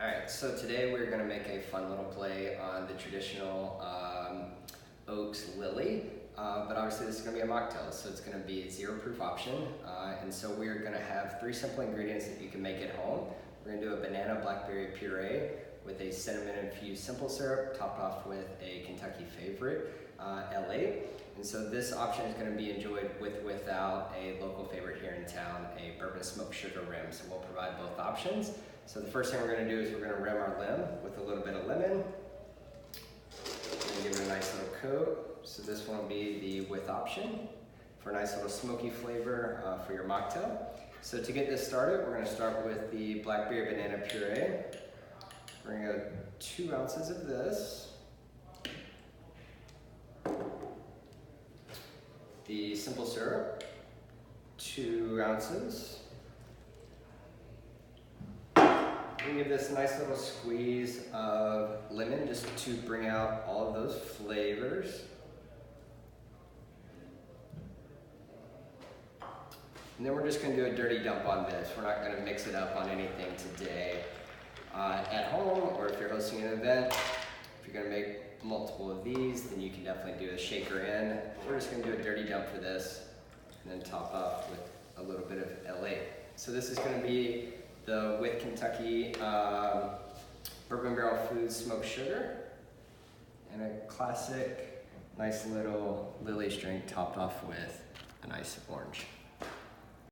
Alright, so today we're going to make a fun little play on the traditional Oaks Lily, but obviously this is going to be a mocktail, so it's going to be a zero proof option, and so we're going to have 3 simple ingredients that you can make at home. We're going to do a banana blackberry puree with a cinnamon infused simple syrup, topped off with a Kentucky favorite, LA. And so this option is going to be enjoyed without a local favorite here in town, a bourbon smoked sugar rim. So we'll provide both options. So the first thing we're going to do is we're going to rim our limb with a little bit of lemon. And give it a nice little coat. So this one will be the with option for a nice little smoky flavor for your mocktail. So to get this started, we're going to start with the blackberry banana puree. We're going to go 2 ounces of this. The simple syrup, 2 ounces. We give this a nice little squeeze of lemon just to bring out all of those flavors. And then we're just going to do a dirty dump on this. We're not going to mix it up on anything today. At home, or if you're hosting an event, if you're going to make multiple of these, then you can definitely do a shaker in. We're just going to do a dirty dump for this, and then top off with a little bit of LA. So this is going to be the with Kentucky Bourbon Barrel Foods smoked sugar, and a classic, nice little Lily's drink topped off with an ice orange.